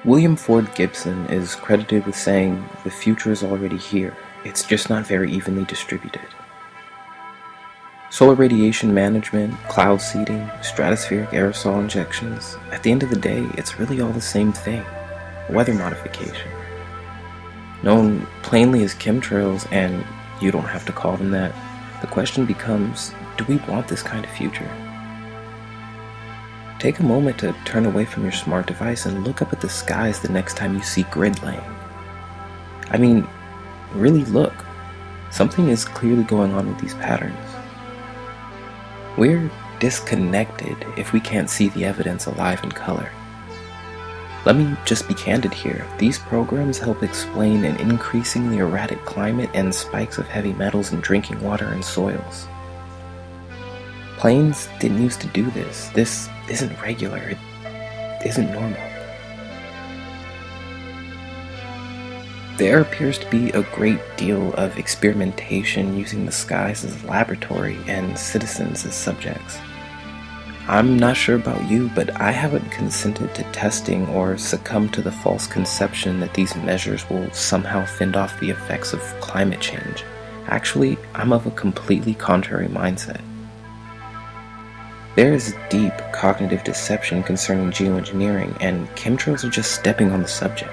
William Ford Gibson is credited with saying, "The future is already here, it's just not very evenly distributed." Solar radiation management, cloud seeding, stratospheric aerosol injections, at the end of the day, it's really all the same thing: weather modification. Known plainly as chemtrails, and you don't have to call them that, the question becomes, do we want this kind of future? Take a moment to turn away from your smart device and look up at the skies the next time you see grid laying. I mean, really look. Something is clearly going on with these patterns. We're disconnected if we can't see the evidence alive in color. Let me just be candid here. These programs help explain an increasingly erratic climate and spikes of heavy metals in drinking water and soils. Planes didn't used to do this. This isn't regular. It isn't normal. There appears to be a great deal of experimentation using the skies as a laboratory and citizens as subjects. I'm not sure about you, but I haven't consented to testing or succumbed to the false conception that these measures will somehow fend off the effects of climate change. Actually, I'm of a completely contrary mindset. There is deep cognitive deception concerning geoengineering, and chemtrails are just stepping on the subject.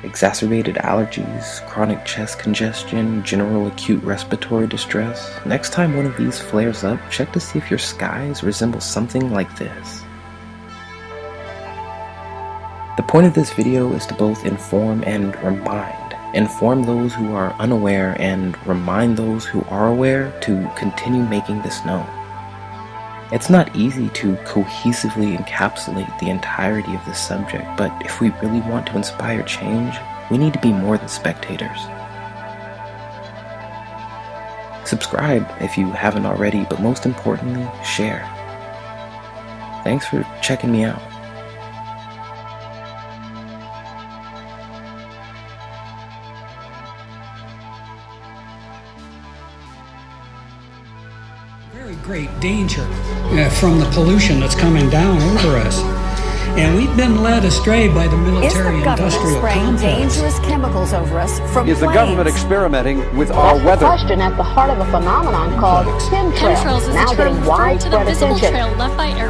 Exacerbated allergies, chronic chest congestion, general acute respiratory distress. Next time one of these flares up, check to see if your skies resemble something like this. The point of this video is to both inform and remind. Inform those who are unaware and remind those who are aware to continue making this known. It's not easy to cohesively encapsulate the entirety of this subject, but if we really want to inspire change, we need to be more than spectators. Subscribe if you haven't already, but most importantly, share. Thanks for checking me out. Very great danger from the pollution that's coming down over us. And we've been led astray by the military-industrial complex. Dangerous chemicals over us from Is the government experimenting with our weather? Question at the heart of a phenomenon called chemtrails, now getting widespread attention.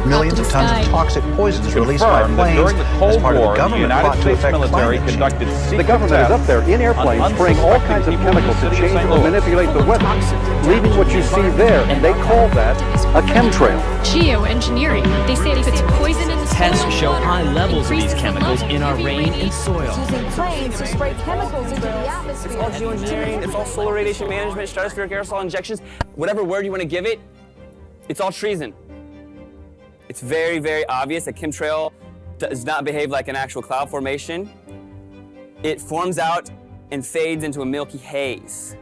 Millions of tons of toxic poisons released by our planes during the Cold as part War, of the government plot to affect military climate conducted change. the government is up there in airplanes spraying all kinds of chemicals to change or manipulate the weather, leaving what you see there, and they call that a chemtrail. Geoengineering. They say it puts poison in the soil. Tests show high levels of these chemicals in our rain and soil. using planes to spray chemicals into the atmosphere. It's all geoengineering, it's all solar radiation management, stratospheric aerosol injections, whatever word you want to give it, it's all treason. It's very, very obvious that chemtrail does not behave like an actual cloud formation. It forms out and fades into a milky haze,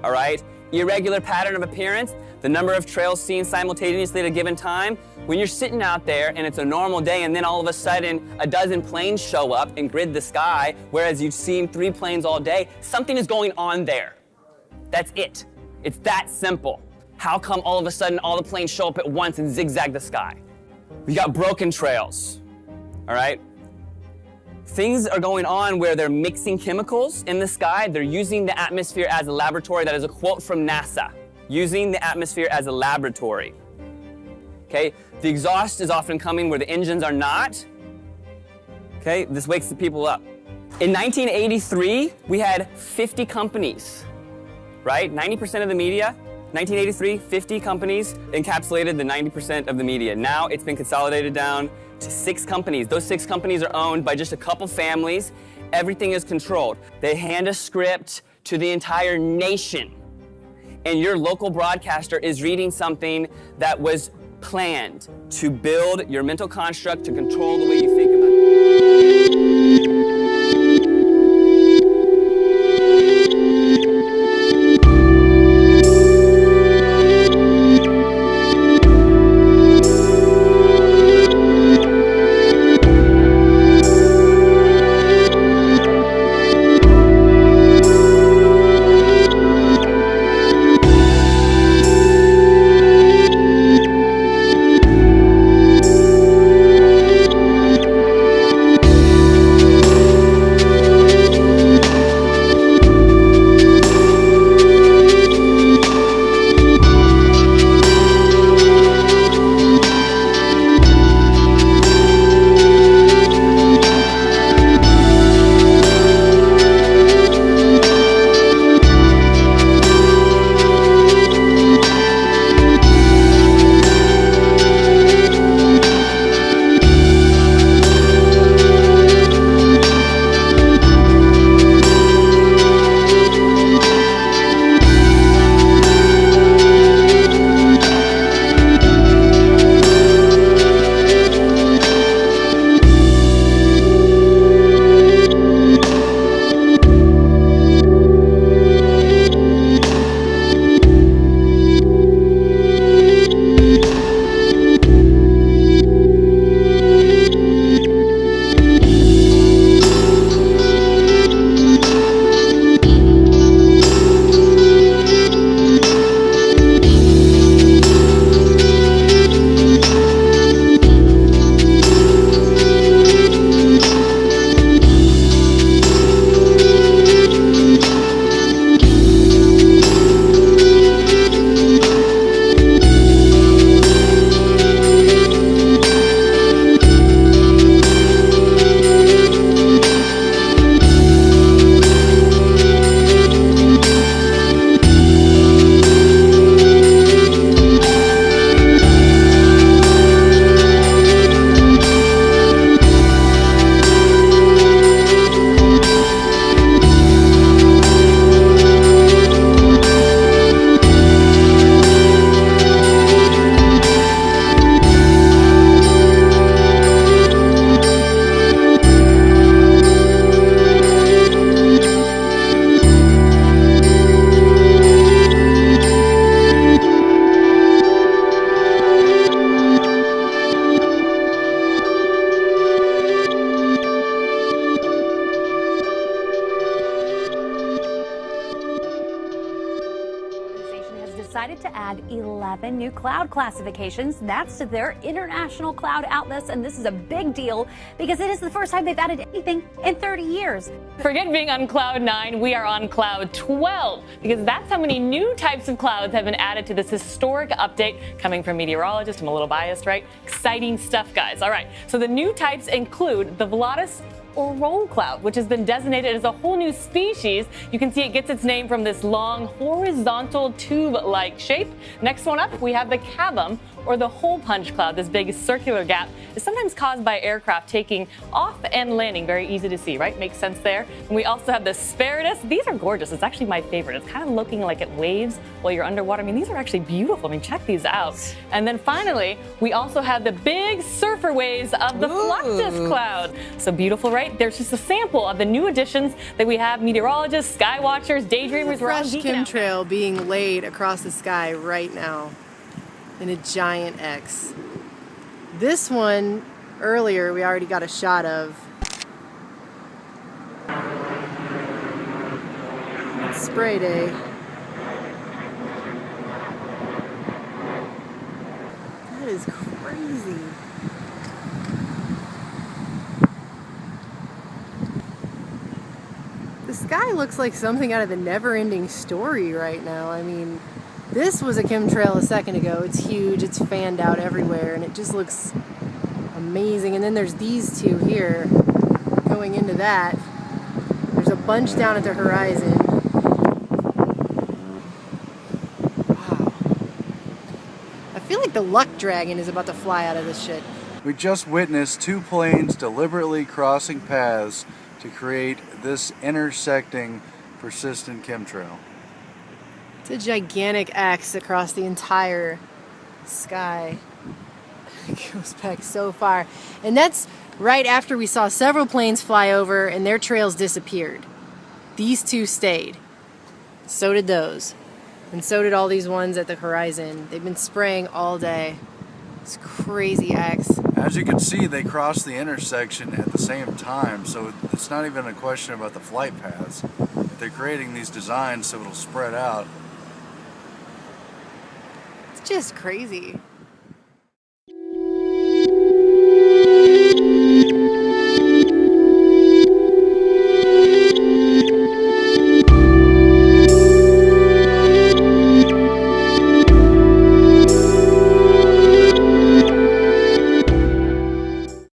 all right? Irregular pattern of appearance, the number of trails seen simultaneously at a given time. When you're sitting out there and it's a normal day and then all of a sudden a dozen planes show up and grid the sky, whereas you've seen 3 planes all day, something is going on there. That's it. It's that simple. How come all of a sudden all the planes show up at once and zigzag the sky? We got broken trails, all right? Things are going on where they're mixing chemicals in the sky. They're using the atmosphere as a laboratory. That is a quote from NASA. Using the atmosphere as a laboratory. Okay, the exhaust is often coming where the engines are not. Okay, this wakes the people up. In 1983, we had 50 companies, right? 90% of the media. 1983, 50 companies encapsulated the 90% of the media. Now it's been consolidated down to 6 companies. Those 6 companies are owned by just a couple families. Everything is controlled. They hand a script to the entire nation. And your local broadcaster is reading something that was planned to build your mental construct to control the way you think about it. 11 new cloud classifications. That's to their international cloud atlas, and this is a big deal because it is the first time they've added anything in 30 years. Forget being on cloud 9, we are on cloud 12 because that's how many new types of clouds have been added to this historic update coming from meteorologists. I'm a little biased, right? Exciting stuff, guys. All right, so the new types include the volatus or roll cloud, which has been designated as a whole new species. You can see it gets its name from this long horizontal tube-like shape. Next one up, we have the cavum, or the hole punch cloud. This big circular gap is sometimes caused by aircraft taking off and landing. Very easy to see, right? Makes sense there. And we also have the spiritus. These are gorgeous. It's actually my favorite. It's kind of looking like it waves while you're underwater. I mean, these are actually beautiful. I mean, check these out. And then finally, we also have the big surfer waves of the fluctus cloud. So beautiful, right? There's just a sample of the new additions that we have. Meteorologists, sky watchers, daydreamers, we're all fresh chemtrail being laid across the sky right now in a giant X. This one earlier we already got a shot of. It's spray day. That is crazy. The sky looks like something out of the Never-Ending Story right now. I mean, this was a chemtrail a second ago. It's huge, it's fanned out everywhere, and it just looks amazing. And then there's these two here going into that. There's a bunch down at the horizon. Wow. I feel like the luck dragon is about to fly out of this shit. We just witnessed two planes deliberately crossing paths to create this intersecting persistent chemtrail. It's a gigantic X across the entire sky. It goes back so far. And that's right after we saw several planes fly over and their trails disappeared. These two stayed. So did those. And so did all these ones at the horizon. They've been spraying all day. It's crazy X. As you can see, they cross the intersection at the same time, so it's not even a question about the flight paths. They're creating these designs so it'll spread out. It's just crazy.